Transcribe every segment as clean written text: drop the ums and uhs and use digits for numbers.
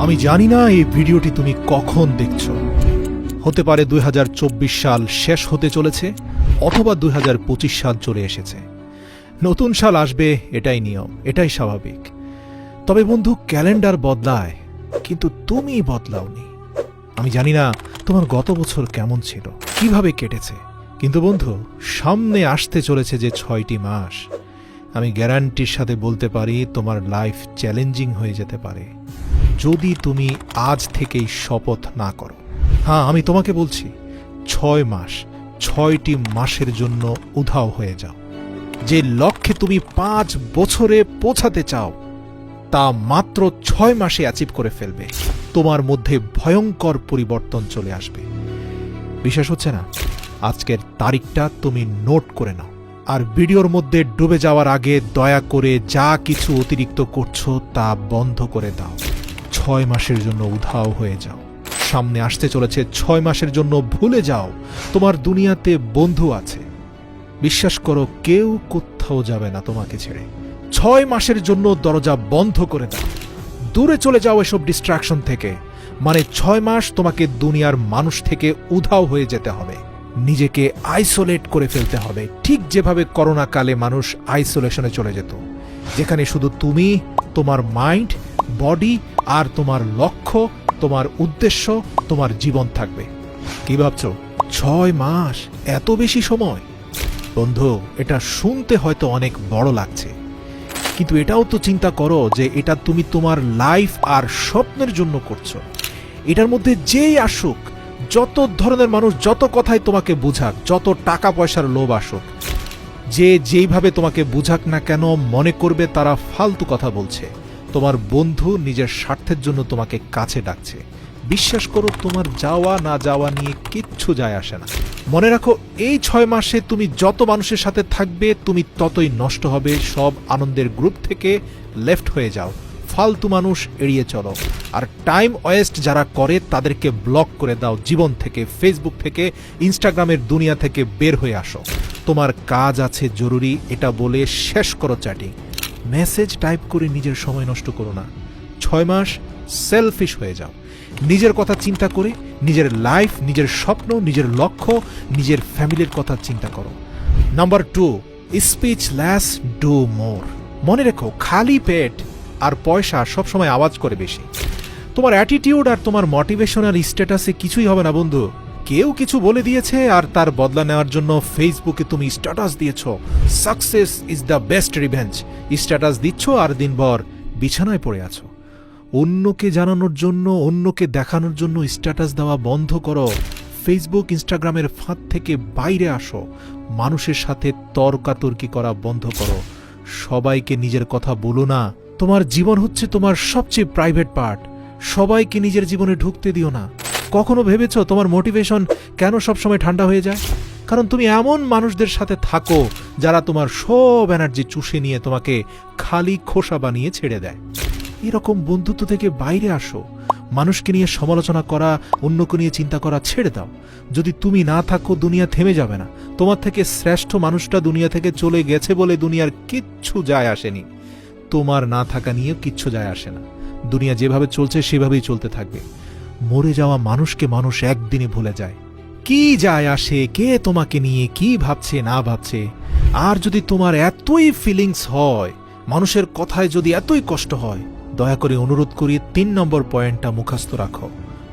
আমি জানি না এই ভিডিওটি তুমি কখন দেখছো। হতে পারে 2024 সাল শেষ হতে চলেছে, অথবা 2025 সাল চলে এসেছে। নতুন সাল আসবে, এটাই নিয়ম, এটাই স্বাভাবিক। তবে বন্ধু, ক্যালেন্ডার বদলায়, কিন্তু তুমি বদলাওনি। আমি জানি না তোমার গত বছর কেমন ছিল, কিভাবে কেটেছে, কিন্তু বন্ধু, সামনে আসতে চলেছে যে 6টি মাস, আমি গ্যারান্টির সাথে বলতে পারি তোমার লাইফ চ্যালেঞ্জিং হয়ে যেতে পারে যদি তুমি আজ থেকেই শপথ না করো। হ্যাঁ, আমি তোমাকে বলছি, 6 মাস, 6টি মাসের জন্য উধাও হয়ে যাও। যে লক্ষ্যে তুমি 5 বছরে পৌঁছাতে চাও, তা মাত্র 6 মাসে অ্যাচিভ করে ফেলবে। তোমার মধ্যে ভয়ঙ্কর পরিবর্তন চলে আসবে। বিশ্বাস হচ্ছে না? আজকের তারিখটা তুমি নোট করে নাও, আর ভিডিওর মধ্যে ডুবে যাওয়ার আগে দয়া করে যা কিছু অতিরিক্ত করছো তা বন্ধ করে দাও। 6 মাসের জন্য উধাও হয়ে যাও। সামনে আসতে চলেছে 6 মাসের জন্য ভুলে যাও তোমার দুনিয়াতে বন্ধু আছে। বিশ্বাস করো, কেউ কোথাও যাবে না তোমাকে ছেড়ে। 6 মাসের জন্য দরজা বন্ধ করে দাও, দূরে চলে যাও এসব ডিস্ট্রাকশন থেকে। মানে 6 মাস তোমাকে দুনিয়ার মানুষ থেকে উধাও হয়ে যেতে হবে, নিজেকে আইসোলেট করে ফেলতে হবে, ঠিক যেভাবে করোনা কালে মানুষ আইসোলেশনে চলে যেত, যেখানে শুধু তুমি, তোমার মাইন্ড, বডি আর তোমার লক্ষ্য, তোমার উদ্দেশ্য, তোমার জীবন থাকবে। কি ভাবছো? 6 মাস, এত বেশি সময়? বন্ধু, এটা শুনতে হয়তো অনেক বড় লাগছে, কিন্তু এটাও তো চিন্তা করো যে এটা তুমি তোমার লাইফ আর স্বপ্নের জন্য করছো। এটার মধ্যে যেই আসুক, যত ধরনের মানুষ যত কথাই তোমাকে বুঝাক, যত টাকা পয়সার লোভ আসুক, যে যেইভাবে তোমাকে বুঝাক না কেন, মনে করবে তারা ফালতু কথা বলছে। তোমার বন্ধু নিজের স্বার্থের জন্য তোমাকে কাছে ডাকছে। বিশ্বাস করো, তোমার যাওয়া না যাওয়া নিয়ে কিচ্ছু যায় আসে না। মনে রাখো, এই 6 মাসে তুমি যত মানুষের সাথে থাকবে, তুমি ততই নষ্ট হবে। সব আনন্দের গ্রুপ থেকে লেফট হয়ে যাও, ফালতু মানুষ এড়িয়ে চলো, আর টাইম ওয়েস্ট যারা করে তাদেরকে ব্লক করে দাও জীবন থেকে, ফেসবুক থেকে, ইনস্টাগ্রামের দুনিয়া থেকে বের হয়ে আসো। তোমার কাজ আছে জরুরি, এটা বলে শেষ করো চ্যাটিং, মেসেজ টাইপ করে নিজের সময় নষ্ট করো না। 6 মাস সেলফিশ হয়ে যাও, নিজের কথা চিন্তা করে, নিজের লাইফ, নিজের স্বপ্ন, নিজের লক্ষ্য, নিজের ফ্যামিলির কথা চিন্তা করো। Number 2, speech less, do more. মনে রেখো, খালি পেট আর পয়সা সবসময় আওয়াজ করে বেশি। তোমার অ্যাটিটিউড আর তোমার মোটিভেশনাল স্ট্যাটাসে কিছুই হবে না বন্ধু। কেউ কিছু বলে দিয়েছে আর তার বদলা নেওয়ার জন্য ফেসবুকে তুমি স্ট্যাটাস দিয়েছ, success is the best revenge. Status দিচ্ছ আর দিনভর বিছানায় পড়ে আছো। অন্যকে জানানোর জন্য, অন্যকে দেখানোর জন্য স্ট্যাটাস দেওয়া বন্ধ করো। ফেসবুক, ইনস্টাগ্রামের ফাঁদ থেকে বাইরে আসো। মানুষের সাথে তর্কাতর্কি করা বন্ধ করো। সবাইকে নিজের কথা বলো না। তোমার জীবন হচ্ছে তোমার সবচেয়ে প্রাইভেট পার্ট। সবাইকে নিজের জীবনে ঢুকতে দিও না। কখনো ভেবেছো তোমার মোটিভেশন কেন সবসময় ঠান্ডা হয়ে যায়? কারণ তুমি এমন মানুষদের সাথে থাকো যারা তোমার সব এনার্জি চুষে নিয়ে তোমাকে খালি খোসা বানিয়ে ছেড়ে দেয়। এরকম বন্ধুত্ব থেকে বাইরে আসো। মানুষকে নিয়ে সমালোচনা করা, অন্যকে নিয়ে চিন্তা করা ছেড়ে দাও। যদি তুমি না থাকো, দুনিয়া থেমে যাবে না। তোমার থেকে শ্রেষ্ঠ মানুষটা দুনিয়া থেকে চলে গেছে বলে দুনিয়ার কিচ্ছু যায় আসেনি। তোমার না থাকা নিয়ে কিচ্ছু যায় আসে না। দুনিয়া যেভাবে চলছে সেভাবেই চলতে থাকবে। মরে যাওয়া মানুষকে মানুষ একদিনে ভুলে যায়। কি যায় আসে কে তোমাকে নিয়ে কি ভাবছে না ভাবছে? আর যদি তোমার এতই ফিলিংস হয়, মানুষের কথায় যদি এতই কষ্ট হয়, দয়া করে অনুরোধ করি 3 নম্বর পয়েন্টটা মুখস্থ রাখো।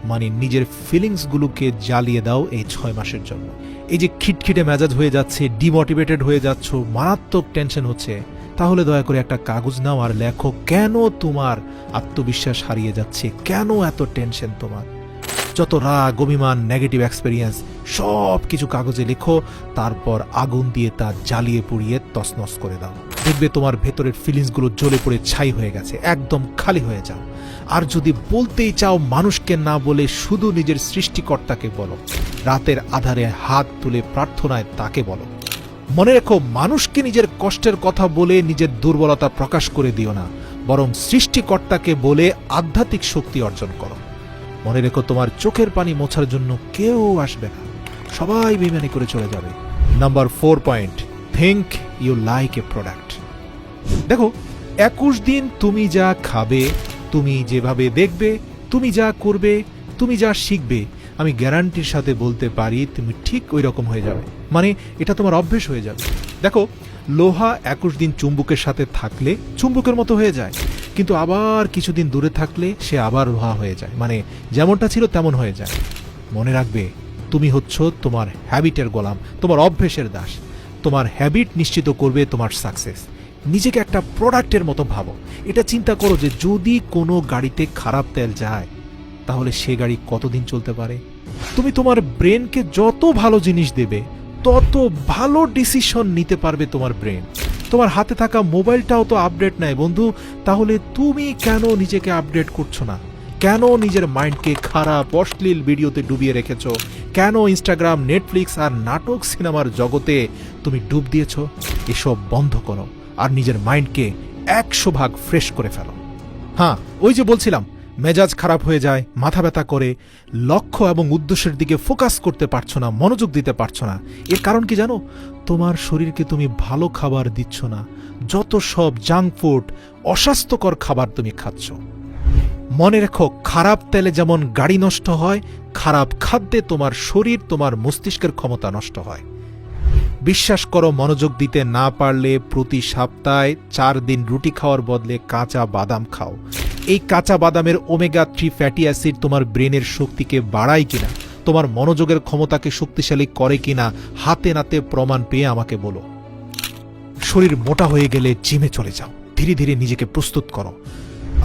মানে নিজের ফিলিংসগুলোকে জ্বালিয়ে দাও এই 6 মাসের জন্য। এই যে খিটখিটে মেজাজ হয়ে যাচ্ছে, ডিমোটিভেটেড হয়ে যাচ্ছ, মারাত্মক টেনশন হচ্ছে, তাহলে দয়া করে একটা কাগজ নাও আর লেখো কেন তোমার আত্মবিশ্বাস হারিয়ে যাচ্ছে, কেন এত টেনশন তোমার। যত রাগ, অভিমান, নেগেটিভ এক্সপেরিয়েন্স সব কিছু কাগজে লেখো, তারপর আগুন দিয়ে তা জ্বালিয়ে পুড়িয়ে তছনছ করে দাও। দেখবে তোমার ভেতরের ফিলিংসগুলো জ্বলে পড়ে ছাই হয়ে গেছে, একদম খালি হয়ে যাও। আর যদি বলতেই চাও, মানুষকে না বলে শুধু নিজের সৃষ্টিকর্তাকে বলো। রাতের আধারে হাত তুলে প্রার্থনায় তাকে বলো। মনে রেখো, মানুষকে নিজের কষ্টের কথা বলে নিজের দুর্বলতা প্রকাশ করে দিও না, বরং সৃষ্টিকর্তাকে বলে আধ্যাত্মিক শক্তি অর্জন করো। মনে রেখো, তোমার চোখের পানি মোছার জন্য কেউ আসবে না, সবাই বেইমানি করে চলে যাবে। Number 4 point, think you like a product. দেখো, 21 দিন তুমি যা খাবে, তুমি যেভাবে দেখবে, তুমি যা করবে, তুমি যা শিখবে, আমি গ্যারান্টির সাথে বলতে পারি তুমি ঠিক ওই রকম হয়ে যাবে। মানে এটা তোমার অভ্যেস হয়ে যাবে। দেখো, লোহা 21 দিন চুম্বকের সাথে থাকলে চুম্বকের মতো হয়ে যায়, কিন্তু আবার কিছুদিন দূরে থাকলে সে আবার লোহা হয়ে যায়, মানে যেমনটা ছিল তেমন হয়ে যায়। মনে রাখবে, তুমি হচ্ছ তোমার হ্যাবিটের গোলাম, তোমার অভ্যেসের দাস। তোমার হ্যাবিট নিশ্চিত করবে তোমার সাকসেস। নিজেকে একটা প্রোডাক্টের মতো ভাবো। এটা চিন্তা করো যে যদি কোনো গাড়িতে খারাপ তেল যায় তাহলে সে গাড়ি কতদিন চলতে পারে। তুমি তোমার ব্রেনকে যত ভালো জিনিস দেবে তত ভালো ডিসিশন নিতে পারবে তোমার ব্রেন। তোমার হাতে থাকা মোবাইলটাও তো আপডেট নেয় বন্ধু, তাহলে তুমি কেন নিজেকে আপডেট করছো না? কেন নিজের মাইন্ডকে খারাপ অশ্লীল ভিডিওতে ডুবিয়ে রেখেছো? কেন ইনস্টাগ্রাম, নেটফ্লিক্স আর নাটক সিনেমার জগতে তুমি ডুব দিয়েছ? এসব বন্ধ করো আর নিজের মাইন্ডকে 100 ভাগ ফ্রেশ করে ফেলো। হ্যাঁ, ওই যে বলছিলাম, মেজাজ খারাপ হয়ে যায়, মাথা ব্যথা করে, লক্ষ্য এবং উদ্দেশ্যের দিকে ফোকাস করতে পারছো না, মনোযোগ দিতে পারছো না। এর কারণ কি জানো? তোমার শরীরকে তুমি ভালো খাবার দিচ্ছ না, যত সব জাঙ্ক ফুড, অস্বাস্থ্যকর খাবার তুমি খাচ্ছ। মনে রেখো, খারাপ তেলে যেমন গাড়ি নষ্ট হয়, খারাপ খাদ্যে তোমার শরীর, তোমার মস্তিষ্কের ক্ষমতা নষ্ট হয়। বিশ্বাস করো, মনোযোগ দিতে না পারলে প্রতি সপ্তাহে 4 দিন রুটি খাওয়ার বদলে কাঁচা বাদাম খাও। এই কাঁচা বাদামের ওমেগা 3 ফ্যাটি অ্যাসিড তোমার ব্রেনের শক্তিকে বাড়ায় কিনা, তোমার মনোযোগের ক্ষমতাকে শক্তিশালী করে কিনা, হাতে নাতে প্রমাণ পেয়ে আমাকে বলো। শরীর মোটা হয়ে গেলে জিমে চলে যাও, ধীরে ধীরে নিজেকে প্রস্তুত করো।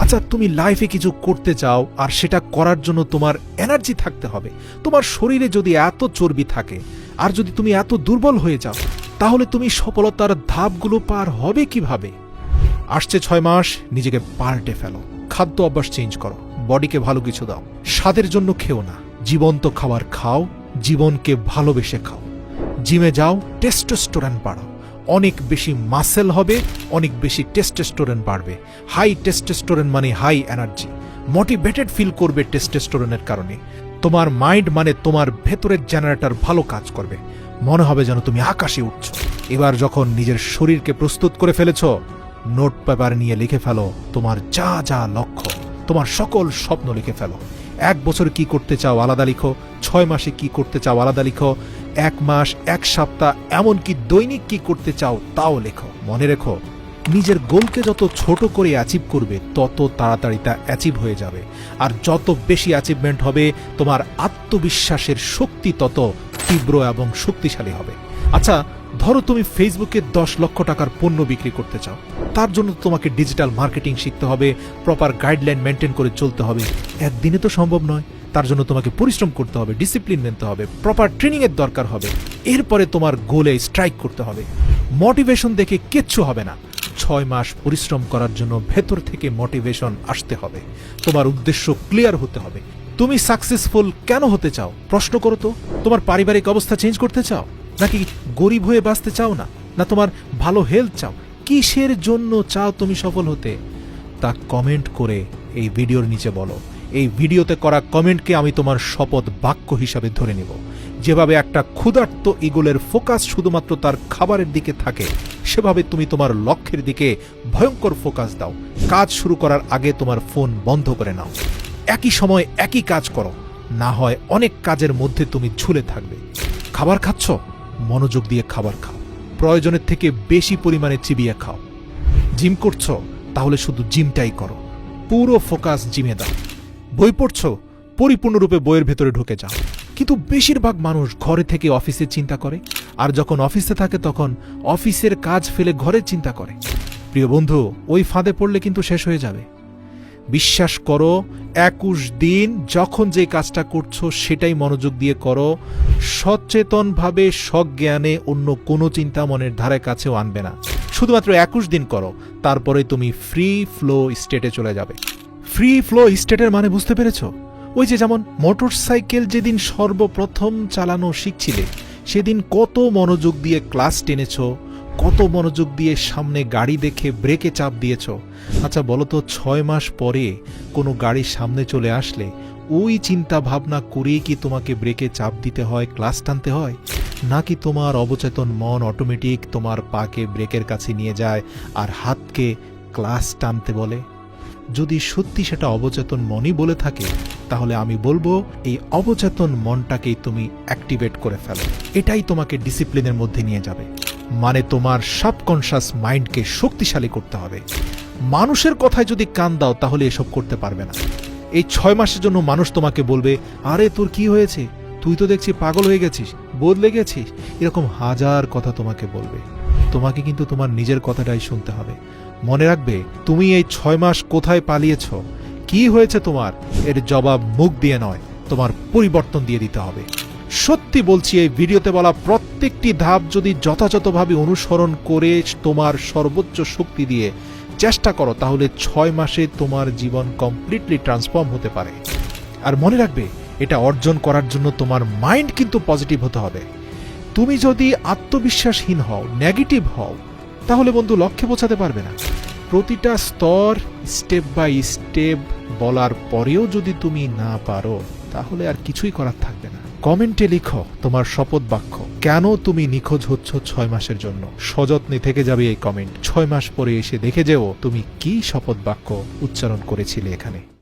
আচ্ছা, তুমি লাইফে কিছু করতে চাও আর সেটা করার জন্য তোমার এনার্জি থাকতে হবে। তোমার শরীরে যদি এত চর্বি থাকে আর যদি তুমি এত দুর্বল হয়ে যাও, তাহলে তুমি সফলতার ধাপগুলো পার হবে কিভাবে? আসছে 6 মাস, নিজেকে পাল্টে ফেলো। খাদ্য অভ্যাস চেঞ্জ করো, বডিকে ভালো কিছু দাও। স্বাদের জন্য খেও না, জীবন্ত খাবার খাও, জীবনকে ভালোবেসে খাও। জিমে যাও, টেস্টোস্টেরন বাড়াও। অনেক বেশি মাসেল হবে, অনেক বেশি টেস্টোস্টেরন বাড়বে। হাই টেস্টোস্টেরন মানে হাই এনার্জি, মোটিভেটেড ফিল করবে টেস্টোস্টেরনের কারণে। তোমার মাইন্ড মানে তোমার ভেতরের জেনারেটর ভালো কাজ করবে, মনে হবে যেন তুমি আকাশে উঠছ। এবার যখন নিজের শরীরকে প্রস্তুত করে ফেলেছ, নোট পেপার নিয়ে লিখে ফেলো তোমার যা যা লক্ষ্য, তোমার সকল স্বপ্ন লিখে ফেলো। 1 বছর কি করতে চাও আলাদা লিখো, 6 মাসে কি করতে চাও আলাদা লিখো, 1 মাস, 1 সপ্তাহ, এমনকি দৈনিক কি করতে চাও তাও লেখো। মনে রেখো, নিজের গোলকে যত ছোট করে অ্যাচিভ করবে তত তাড়াতাড়ি তা অ্যাচিভ হয়ে যাবে। আর যত বেশি অ্যাচিভমেন্ট হবে, তোমার আত্মবিশ্বাসের শক্তি তত তীব্র এবং শক্তিশালী হবে। আচ্ছা, ধরো তুমি ফেসবুকে 10 লক্ষ টাকার পণ্য বিক্রি করতে চাও। তার জন্য তোমাকে ডিজিটাল মার্কেটিং শিখতে হবে, প্রপার গাইডলাইন মেনটেন করে চলতে হবে। একদিনে তো সম্ভব নয়, তার জন্য তোমাকে পরিশ্রম করতে হবে, ডিসিপ্লিন মেনতে হবে, প্রপার ট্রেনিংয়ের দরকার হবে। এরপরে তোমার গোলে স্ট্রাইক করতে হবে। মোটিভেশন দেখে কিচ্ছু হবে না। 6 মাস পরিশ্রম করার জন্য ভেতর থেকে মোটিভেশন আসতে হবে। তোমার উদ্দেশ্য ক্লিয়ার হতে হবে। তুমি সাকসেসফুল কেন হতে চাও? প্রশ্ন করো তো। তোমার পারিবারিক অবস্থা চেঞ্জ করতে চাও, নাকি গরিব হয়ে বাঁচতে চাও না, না তোমার ভালো হেলথ চাও? কিসের জন্য চাও তুমি সফল হতে? তা কমেন্ট করে এই ভিডিওর নিচে বলো। এই ভিডিওতে করা কমেন্টকে আমি তোমার শপথ বাক্য হিসাবে ধরে নেব। যেভাবে একটা ক্ষুধার্ত ঈগলের ফোকাস শুধুমাত্র তার খাবারের দিকে থাকে, সেভাবে তুমি তোমার লক্ষ্যের দিকে ভয়ঙ্কর ফোকাস দাও। কাজ শুরু করার আগে তোমার ফোন বন্ধ করে নাও। একই সময় একই কাজ করো, না হয় অনেক কাজের মধ্যে তুমি ঝুলে থাকবে। খাবার খাচ্ছ, মনোযোগ দিয়ে খাবার খাও, প্রয়োজনের থেকে বেশি পরিমাণে চিবিয়ে খাও। জিম করছো, তাহলে শুধু জিমটাই করো, পুরো ফোকাস জিমে দাও। বই পড়ছো, পরিপূর্ণরূপে বইয়ের ভেতরে ঢুকে যাও। কিন্তু বেশিরভাগ মানুষ ঘরে থেকে অফিসে চিন্তা করে, আর যখন অফিসে থাকে তখন অফিসের কাজ ফেলে ঘরে চিন্তা করে। প্রিয় বন্ধু, ওই ফাঁদে পড়লে কিন্তু শেষ হয়ে যাবে। বিশ্বাস করো, 21 দিন যখন যে কাজটা করছো সেটাই মনোযোগ দিয়ে করো। সচেতনভাবে সজ্ঞানে অন্য কোনো চিন্তা মনের ধারে কাছেও আনবে না। শুধুমাত্র 21 দিন করো, তারপরে তুমি ফ্রি ফ্লো স্টেটে চলে যাবে। ফ্রি ফ্লো স্টেটের মানে বুঝতে পেরেছো? ওই যে যেমন মোটরসাইকেল যেদিন সর্বপ্রথম চালানো শিখছিলে, সেদিন কত মনোযোগ দিয়ে ক্লাস টেনেছো, কত মনোযোগ দিয়ে সামনে গাড়ি দেখে ব্রেকে চাপ দিয়েছ। আচ্ছা বলো তো, 6 মাস পরে কোনো গাড়ির সামনে চলে আসলে ওই চিন্তা ভাবনা করেই কি তোমাকে ব্রেকে চাপ দিতে হয়, ক্লাস টানতে হয়? নাকি তোমার অবচেতন মন অটোমেটিক তোমার পাকে ব্রেকের কাছে নিয়ে যায় আর হাতকে ক্লাস টানতে বলে? যদি সত্যি সেটা অবচেতন মনই বলে থাকে, তাহলে আমি বলবো এই অবচেতন মনটাকেই তুমি অ্যাক্টিভেট করে ফেলো। এটাই তোমাকে ডিসিপ্লিনের মধ্যে নিয়ে যাবে। মানে তোমার সাবকনশাস মাইন্ডকে শক্তিশালী করতে হবে। মানুষের কথায় যদি কান দাও তাহলে এসব করতে পারবে না। এই 6 মাসের জন্য মানুষ তোমাকে বলবে, আরে তোর কি হয়েছে, তুই তো দেখছি পাগল হয়ে গেছিস, বদলে গেছিস, এরকম হাজার কথা তোমাকে বলবে। তোমাকে কিন্তু তোমার নিজের কথাটাই শুনতে হবে। মনে রাখবে, তুমি এই 6 মাস কোথায় পালিয়েছ, কি হয়েছে তোমার, এর জবাব মুখ দিয়ে নয়, তোমার পরিবর্তন দিয়ে দিতে হবে। সত্যি বলছি, এই ভিডিওতে বলা প্রত্যেকটি ধাপ যদি যথাযথভাবে অনুসরণ করে তোমার সর্বোচ্চ শক্তি দিয়ে চেষ্টা করো, তাহলে 6 মাসে তোমার জীবন কমপ্লিটলি ট্রান্সফর্ম হতে পারে। আর মনে রাখবে, এটা অর্জন করার জন্য তোমার মাইন্ড কিন্তু পজিটিভ হতে হবে। তুমি যদি আত্মবিশ্বাসহীন হও, নেগেটিভ হও, তাহলে বন্ধু লক্ষ্যে পৌঁছাতে পারবে না। প্রতিটা স্তর স্টেপ বাই স্টেপ বলার পরেও যদি তুমি না পারো, তাহলে আর কিছুই করার থাকবে না। কমেন্টে লিখো তোমার শপথ বাক্য, কেন তুমি নিখোঁজ হচ্ছ 6 মাসের জন্য। সযত্নে থেকে যাবে এই কমেন্ট। 6 মাস পরে এসে দেখে যেও তুমি কি শপথ বাক্য উচ্চারণ করেছিলে এখানে।